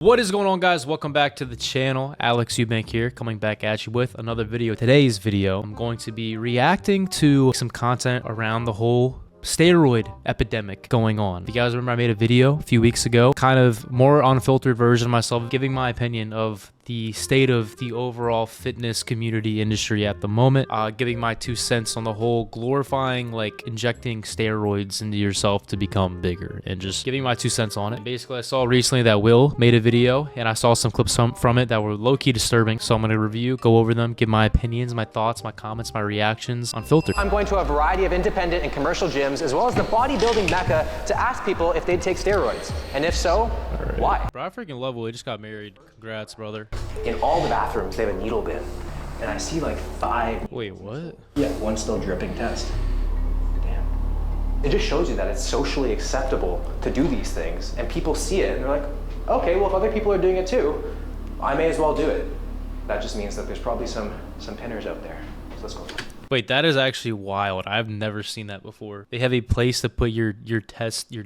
What is going on, guys? Welcome back to the channel. Alex Eubank here, coming back at you with another video. Today's video, I'm going to be reacting to some content around the whole steroid epidemic going on. If you guys remember, I made a video a few weeks ago, kind of more unfiltered version of myself, giving my opinion of the state of the overall fitness community industry at the moment, giving my 2 cents on the whole glorifying, like, injecting steroids into yourself to become bigger, and just giving my 2 cents on it. Basically, I saw recently that Will made a video, and I saw some clips from it that were low-key disturbing, so I'm going to review, go over them, give my opinions, my thoughts, my comments, my reactions, unfiltered. I'm going to a variety of independent and commercial gyms, as well as the bodybuilding mecca, to ask people if they'd take steroids, and if so, why? Bro, I freaking love Will. He just got married. Congrats, brother. In all the bathrooms, they have a needle bin, and I see like 5. Wait, what? Yeah, one still dripping test. Damn. It just shows you that it's socially acceptable to do these things, and people see it, and they're like, okay, well, if other people are doing it too, I may as well do it. That just means that there's probably some pinners out there. So let's go. Wait, that is actually wild. I've never seen that before. They have a place to put your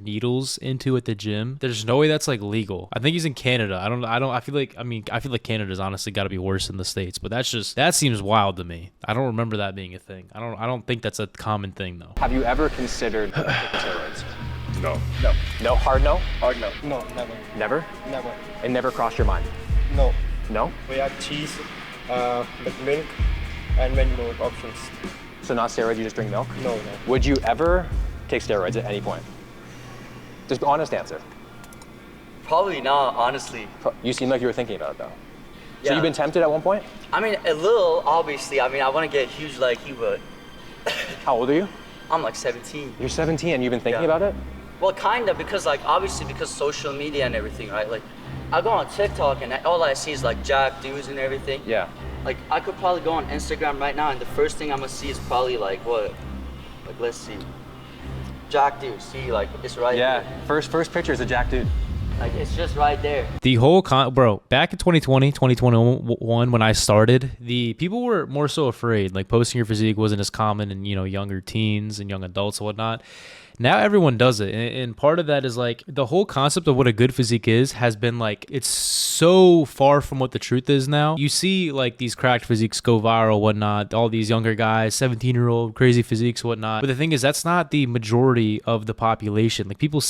needles into at the gym. There's no way that's like legal. I think he's in Canada. I feel like Canada's honestly got to be worse than the States, but that seems wild to me. I don't remember that being a thing. I don't think that's a common thing though. Have you ever considered taking steroids? No. No. No? Hard no? Hard no. No, never. Never? Never. It never crossed your mind? No. No? We have cheese, with milk, and many more options. So not steroids, you just drink milk? No, no. Would you ever take steroids at any point? Just honest answer. Probably not, honestly. You seem like you were thinking about it though. So Yeah. you've been tempted at one point? I mean, a little, obviously. I mean, I want to get huge like you, but How old are you? I'm like 17. You're 17 and you've been thinking Yeah. about it? Well, kind of, because like, obviously, because social media and everything, right? Like, I go on TikTok and all I see is like jack dudes and everything. Yeah. Like, I could probably go on Instagram right now and the first thing I'm gonna see is probably like, what? Like, let's see. Jack dude, see, like, it's right Yeah, there. first picture is a jack dude. Like, it's just right there. The whole bro, back in 2020, 2021, when I started, the people were more so afraid. Like, posting your physique wasn't as common in, younger teens and young adults and whatnot. Now everyone does it, and part of that is like the whole concept of what a good physique has been like, it's so far from what the truth is now. You see like these cracked physiques go viral, whatnot, all these younger guys, 17-year-old crazy physiques, whatnot. But the thing is, that's not the majority of the population. Like, people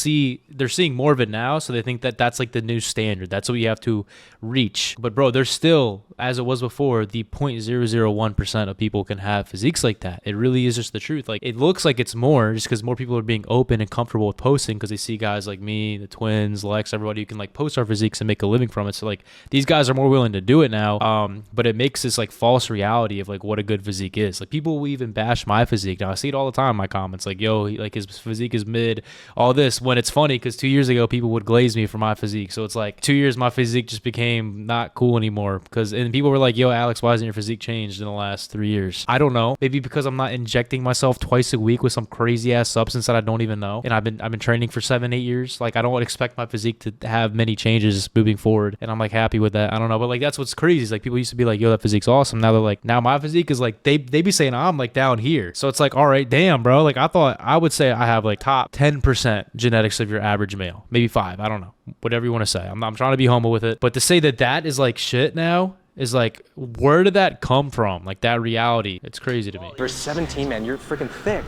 they're seeing more of it now, so they think that that's like the new standard. That's what you have to reach. But bro, there's still, as it was before, the 0.001% of people can have physiques like that. It really is just the truth. Like, it looks like it's more just because more people are being open and comfortable with posting, because they see guys like me, the twins, Lex, everybody who can like post our physiques and make a living from it. So like, these guys are more willing to do it now. But it makes this like false reality of like what a good physique is. Like, people will even bash my physique now. I see it all the time in my comments, like, yo, like, his physique is mid, all this, when it's funny because 2 years ago people would glaze me for my physique. So it's like 2 years my physique just became not cool anymore, and people were like, yo, Alex, why hasn't your physique changed in the last 3 years? I don't know. Maybe because I'm not injecting myself twice a week with some crazy ass substance that I don't even know. And I've been training for 7-8 years. Like, I don't expect my physique to have many changes moving forward, and I'm like happy with that. I don't know, but like, that's what's crazy is like, people used to be like, yo, that physique's awesome. Now they're like, now my physique is like, they be saying I'm like down here. So it's like, all right, damn, bro. Like, I would say I have like top 10% genetics of your average male, maybe 5. I don't know, whatever you want to say. I'm trying to be humble with it, but to say that is like shit now is like, where did that come from? Like, that reality, it's crazy to me. You're 17, man. You're freaking thick.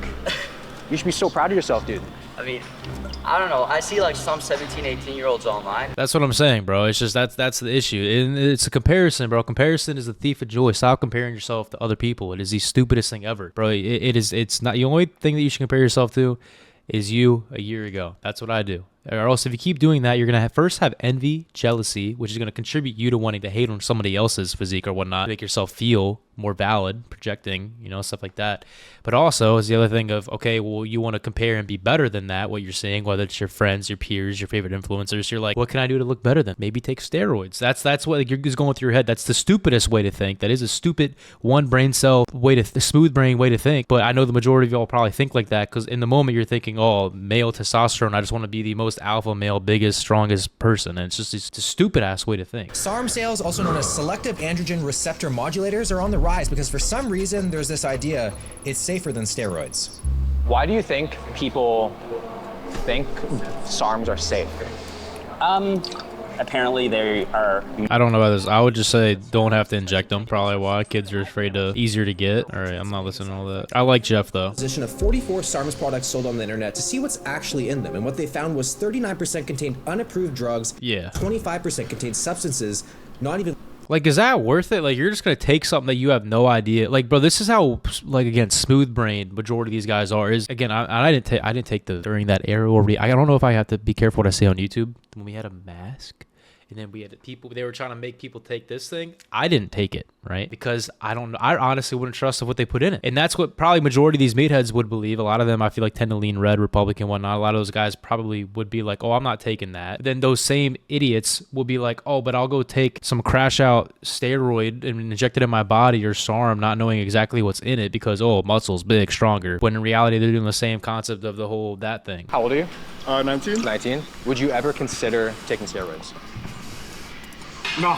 You should be so proud of yourself, dude. I mean, I don't know. I see like some 17, 18-year-olds online. That's what I'm saying, bro. It's just that's the issue. And it's a comparison, bro. Comparison is the thief of joy. Stop comparing yourself to other people. It is the stupidest thing ever, bro. It's not the only thing that you should compare yourself to is you a year ago. That's what I do. Or else if you keep doing that, you're going to first have envy, jealousy, which is going to contribute you to wanting to hate on somebody else's physique or whatnot, make yourself feel more valid, projecting, stuff like that. But also is the other thing of, okay, well, you want to compare and be better than that, what you're seeing, whether it's your friends, your peers, your favorite influencers. You're like, what can I do to look better than? Maybe take steroids. That's what, like, you're just going through your head. That's the stupidest way to think. That is a stupid one brain cell way to, smooth brain way to think. But I know the majority of y'all probably think like that because in the moment you're thinking, oh, male testosterone, I just want to be the most alpha male, biggest, strongest person. And it's just a stupid ass way to think. SARM sales, also known as selective androgen receptor modulators, are on the rise because for some reason there's this idea it's safer than steroids. Why do you think people think SARMs are safe? apparently they are. I don't know about this. I would just say don't have to inject them. Probably why kids are afraid to easier to get. All right, I'm not listening to all that. I like Jeff though. Position of 44 SARMs products sold on the internet to see what's actually in them, and what they found was 39% contained unapproved drugs. Yeah. 25% contained substances not even. Like, is that worth it? Like, you're just gonna take something that you have no idea. Like, bro, this is how, like, again, smooth-brained majority of these guys are. Is again, I didn't take the during that era. Or I don't know if I have to be careful what I say on YouTube when we had a mask. And then we had people, they were trying to make people take this thing. I didn't take it, right? Because I honestly wouldn't trust what they put in it. And that's what probably majority of these meatheads would believe. A lot of them, I feel like, tend to lean red, Republican, whatnot. A lot of those guys probably would be like, oh, I'm not taking that. Then those same idiots will be like, oh, but I'll go take some crash out steroid and inject it in my body or SARM, not knowing exactly what's in it because, oh, muscles, big, stronger. When in reality, they're doing the same concept of the whole that thing. How old are you? 19? 19. Would you ever consider taking steroids? No,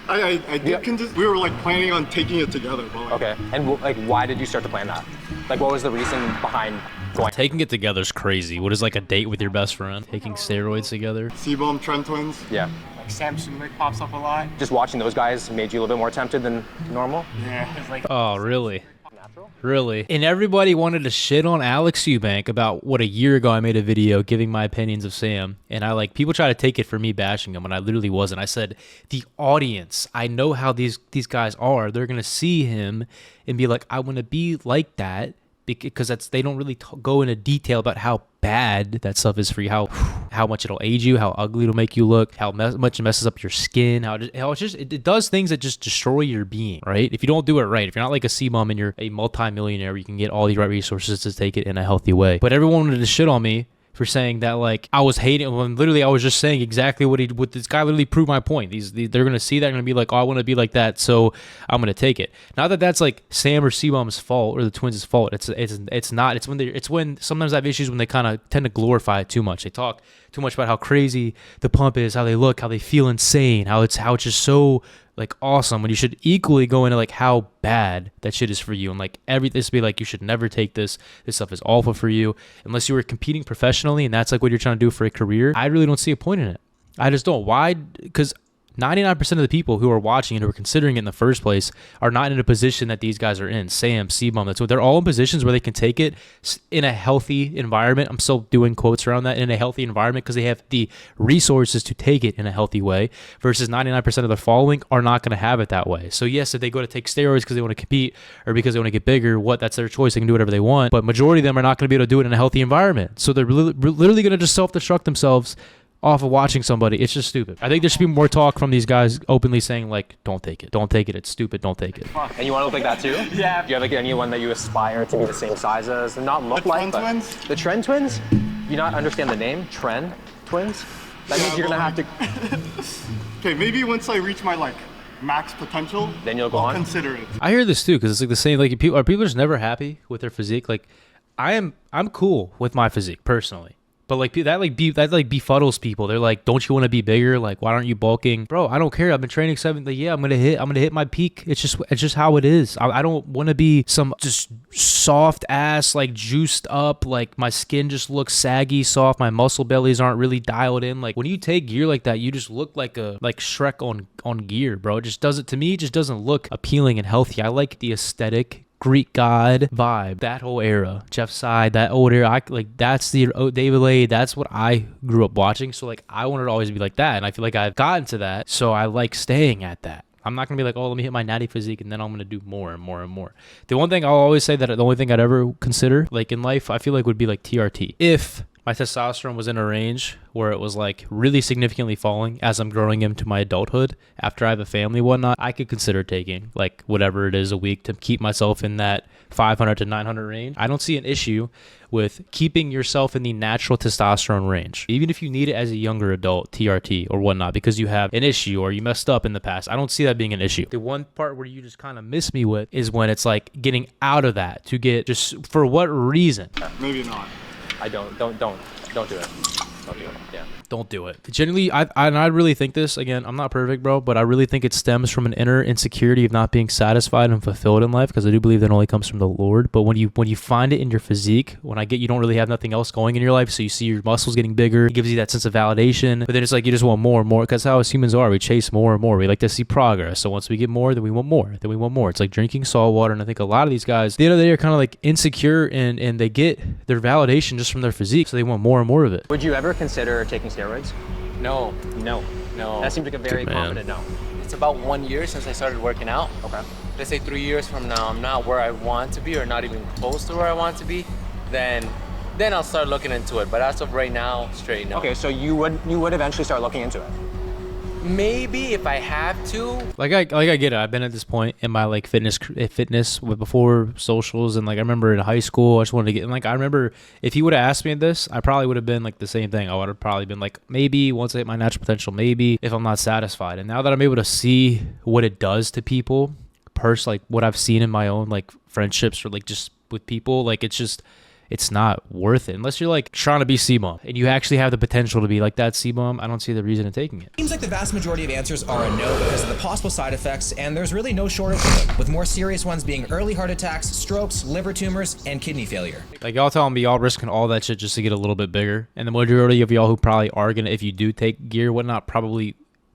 I did. We were like planning on taking it together. But like, Okay. And like, why did you start to plan that? Like, what was the reason behind going? Taking it together is crazy. What is like a date with your best friend? Taking steroids together? Sebum, Trent twins. Yeah. Like Sam Sulek pops up a lot. Just watching those guys made you a little bit more tempted than normal? Yeah. It's like Oh, really? Natural? Really? And everybody wanted to shit on Alex Eubank about what a year ago I made a video giving my opinions of Sam. And I like people try to take it for me bashing him when I literally wasn't. I said, the audience, I know how these guys are. They're going to see him and be like, I want to be like that. Because they don't really go into detail about how bad that stuff is for you, how much it'll age you, how ugly it'll make you look, how much it messes up your skin, how it does things that just destroy your being, right? If you don't do it right, if you're not like a C-mom and you're a multi-millionaire, you can get all the right resources to take it in a healthy way. But everyone wanted to shit on me for saying that, like, I was hating when literally I was just saying exactly what this guy literally proved my point. They're gonna see that, they're gonna be like, oh, I want to be like that, so I'm gonna take it. Not that that's like Sam or C-Mom's fault or the twins' fault. It's not. It's when sometimes I have issues when they kind of tend to glorify it too much. They talk too much about how crazy the pump is, how they look, how they feel insane, how it's just so like awesome, when you should equally go into like how bad that shit is for you, and like this be like, you should never take this stuff is awful for you unless you were competing professionally and that's like what you're trying to do for a career. I really don't see a point in it. I just don't. Why? Because 99% of the people who are watching it, who are considering it in the first place, are not in a position that these guys are in. Sam, C-Bum, that's what they're all in positions where they can take it in a healthy environment. I'm still doing quotes around that, in a healthy environment, because they have the resources to take it in a healthy way, versus 99% of their following are not going to have it that way. So yes, if they go to take steroids because they want to compete or because they want to get bigger, that's their choice. They can do whatever they want. But majority of them are not going to be able to do it in a healthy environment. So they're literally going to just self-destruct themselves off of watching somebody. It's just stupid. I think there should be more talk from these guys openly saying, like, don't take it, it's stupid, don't take it. And you want to look like that too? Yeah. Do you have like anyone that you aspire to be the same size as, and not look like? Trend twins? The Trend twins? You not understand the name? Trend twins? That means you're gonna have to. Okay, maybe once I reach my like max potential, Then you'll go I'll on? consider it. I hear this too, because it's like the same, like, people just never happy with their physique. Like, I'm cool with my physique personally. But like that befuddles people. They're like, "Don't you want to be bigger? Like, why aren't you bulking, bro? I don't care. I've been training 7. Like, yeah, I'm gonna hit my peak. It's just how it is. I don't want to be some just soft ass, like juiced up, like my skin just looks saggy, soft. My muscle bellies aren't really dialed in. Like, when you take gear like that, you just look like Shrek on gear, bro. It just doesn't look appealing and healthy. I like the aesthetic Greek god vibe, that whole era, Jeff Side, that old era. That's the David Lay. That's what I grew up watching. So like, I wanted to always be like that, and I feel like I've gotten to that. So I like staying at that. I'm not gonna be like, oh, let me hit my natty physique and then I'm gonna do more and more and more. The one thing I'll always say, that the only thing I'd ever consider, like in life, I feel like would be like TRT. If my testosterone was in a range where it was like really significantly falling as I'm growing into my adulthood, after I have a family, whatnot, I could consider taking like whatever it is a week to keep myself in that 500 to 900 range. I don't see an issue with keeping yourself in the natural testosterone range, even if you need it as a younger adult, TRT or whatnot, because you have an issue or you messed up in the past. I don't see that being an issue. The one part where you just kind of miss me with is when it's like getting out of that to get, just for what reason? Maybe not. I don't do it. Don't do it. Yeah. Don't do it. Generally, I really think this, again, I'm not perfect, bro, but I really think it stems from an inner insecurity of not being satisfied and fulfilled in life, because I do believe that only comes from the Lord. But when you find it in your physique, when you don't really have nothing else going in your life, so you see your muscles getting bigger, it gives you that sense of validation, but then it's like you just want more and more, because how us humans are, we chase more and more. We like to see progress. So once we get more, then we want more, then we want more. It's like drinking salt water, and I think a lot of these guys, the end of the day, are kind of like insecure, and they get their validation just from their physique, so they want more and more of it. Would you ever consider taking steroids? No, No. no. That seems like a very Good man. confident no. It's about 1 year since I started working out. Okay. Let's say 3 years from now, I'm not where I want to be or not even close to where I want to be, then I'll start looking into it. But as of right now, straight no. Okay, so you would eventually start looking into it. Maybe if I have to. Like I get it. I've been at this point in my like fitness before socials, and like I remember in high school I just wanted to get, and like I remember if he would have asked me this, I probably would have been like the same thing. I would have probably been like, maybe once I hit my natural potential, maybe if I'm not satisfied. And now that I'm able to see what it does to people, like what I've seen in my own like friendships or like just with people, like it's not worth it unless you're like trying to be C-Bum and you actually have the potential to be like that C-Bum. I don't see the reason in taking it. Seems like the vast majority of answers are a no because of the possible side effects, and there's really no shortage of them, with more serious ones being early heart attacks, strokes, liver tumors, and kidney failure. Like y'all telling me y'all risking all that shit just to get a little bit bigger, and the majority of y'all who probably are gonna, if you do take gear, whatnot,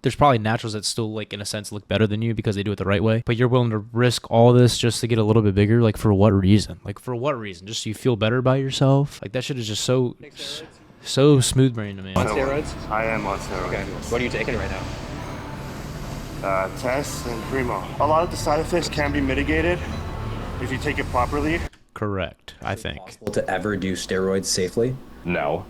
there's probably naturals that still, like, in a sense, look better than you because they do it the right way. But you're willing to risk all this just to get a little bit bigger? Like, for what reason? Just so you feel better about yourself? Like, that shit is just so smooth brain to me. On steroids? I am on steroids. Okay. What are you taking right now? Test and Primo. A lot of the side effects can be mitigated if you take it properly. Correct, I think. Possible to ever do steroids safely? No,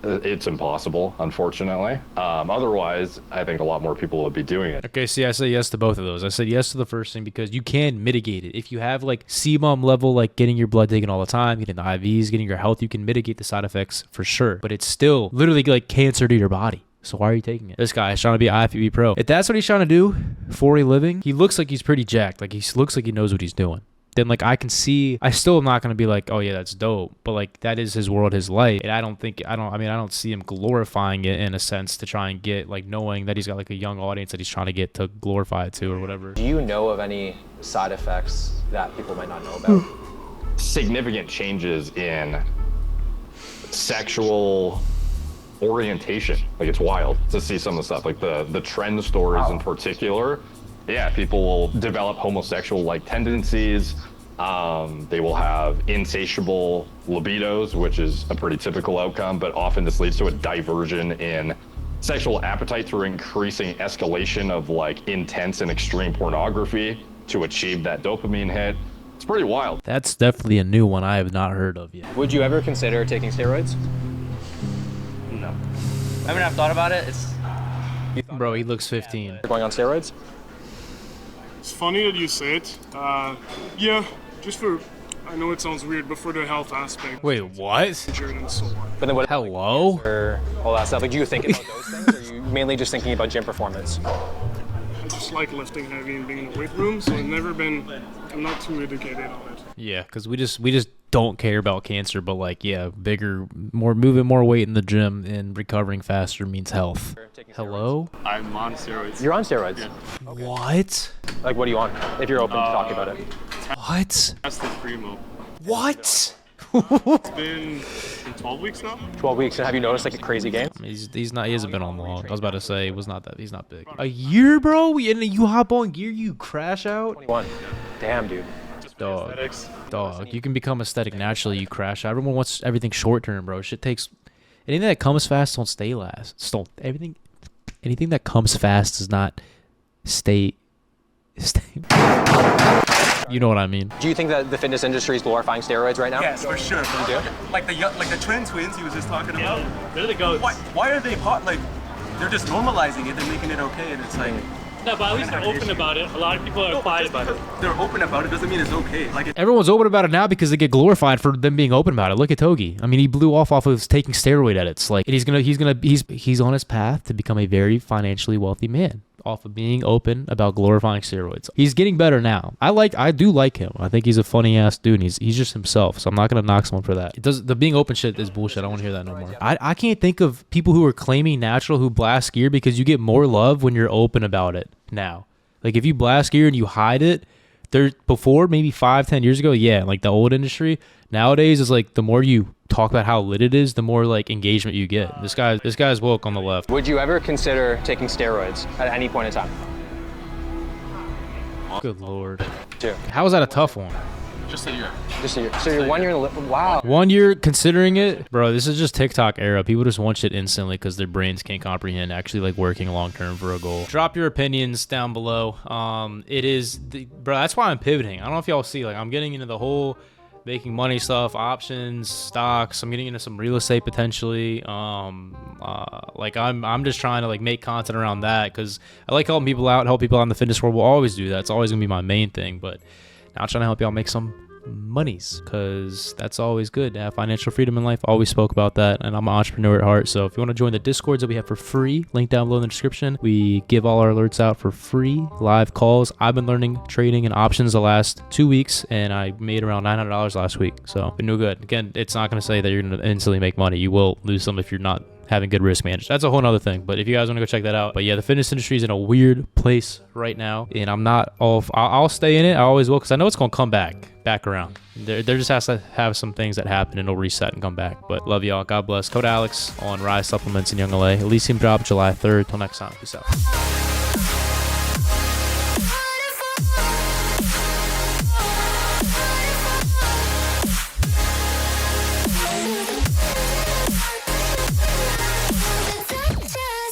it's impossible, unfortunately. Otherwise, I think a lot more people would be doing it. Okay, see, I say yes to both of those. I said yes to the first thing because you can mitigate it. If you have, like, C-Bum level, like getting your blood taken all the time, getting the IVs, getting your health, you can mitigate the side effects for sure. But it's still literally like cancer to your body. So why are you taking it? This guy is trying to be IFBB pro. If that's what he's trying to do for a living, he looks like he's pretty jacked. Like, he looks like he knows what he's doing. Then, like, I can see, I still am not going to be like, oh yeah, that's dope, but like, that is his world, his life, and I don't see him glorifying it in a sense to try and get, like, knowing that he's got like a young audience that he's trying to get to glorify it to or whatever. Do you know of any side effects that people might not know about? Significant changes in sexual orientation. Like, it's wild to see some of the stuff, like the trend stories in particular. Yeah, people will develop homosexual-like tendencies. They will have insatiable libidos, which is a pretty typical outcome, but often this leads to a diversion in sexual appetite through increasing escalation of like intense and extreme pornography to achieve that dopamine hit. It's pretty wild. That's definitely a new one I have not heard of yet. Would you ever consider taking steroids? No. I mean, I've thought about it. Bro, he looks 15. You're going on steroids? It's funny that you say it. Yeah, just for, I know it sounds weird, but for the health aspect. Wait, what? And so on. But then what? Hello? Or all that stuff. Like, do you think about those things, or are you mainly just thinking about gym performance? I just like lifting heavy and being in the weight room, so I'm not too educated on it. Yeah, because we just don't care about cancer, but like, yeah, bigger, moving more weight in the gym and recovering faster means health. Hello? I'm on steroids. You're on steroids? Yeah. What? Like, what are you on? If you're open to talking about it. What? Tested Primo. What? It's been 12 weeks now. 12 weeks, and have you noticed like a crazy gain? I mean, he hasn't been on long. I was about to say he's not big. A year, bro? And you hop on gear, you crash out? 21. Damn, dude. Dog. You can become aesthetic naturally, you crash out. Everyone wants everything short term, bro. Shit takes, anything that comes fast don't stay last. Anything that comes fast does not stay. You know what I mean? Do you think that the fitness industry is glorifying steroids right now? Yes, for sure. You do? Like the twin twins he was just talking about. Yeah, they're the goats. Why are they hot? Like, they're just normalizing it. They're making it okay, and it's like. No, but at least they're open about it. A lot of people are quiet about it. They're open about it doesn't mean it's okay. Like, Everyone's open about it now because they get glorified for them being open about it. Look at Togi. I mean, he blew off of taking steroid edits. Like, and he's on his path to become a very financially wealthy man. off of being open about glorifying steroids. He's getting better now. I do like him. I think he's a funny ass dude. And he's just himself. So I'm not gonna knock someone for that. The being open shit is bullshit. I don't want to hear that no more. I can't think of people who are claiming natural who blast gear because you get more love when you're open about it now. Like if you blast gear and you hide it, before maybe 5-10 years ago, yeah, like the old industry. Nowadays is like the more you talk about how lit it is, the more like engagement you get. This guy's woke on the left. Would you ever consider taking steroids at any point in time? Good lord. Two. How is that a tough one? Just a year. Just a year. So you're 1 year. Wow. 1 year considering it, bro. This is just TikTok era. People just want shit instantly because their brains can't comprehend actually like working long term for a goal. Drop your opinions down below. Bro. That's why I'm pivoting. I don't know if y'all see. Like I'm getting into the whole making money stuff, options, stocks. I'm getting into some real estate potentially. Like I'm just trying to like make content around that because I like helping people out, help people out in the fitness world. We'll always do that. It's always gonna be my main thing, but. Now I'm trying to help y'all make some monies because that's always good to have financial freedom in life. Always spoke about that, and I'm an entrepreneur at heart. So if you want to join the discords that we have for free, link down below in the description. We give all our alerts out for free, live calls. I've been learning trading and options the last 2 weeks, and I made around $900 last week. So been no good. Again, it's not going to say that you're going to instantly make money. You will lose some if you're not having good risk management. That's a whole nother thing, but if you guys want to go check that out. But yeah, the fitness industry is in a weird place right now, and I'm not off. I'll stay in it. I always will because I know it's going to come back around. There just has to have some things that happen and it'll reset and come back. But love y'all. God bless. Code Alex on Rise Supplements in Young LA. Elysium drop July 3rd. Till next time. Peace out.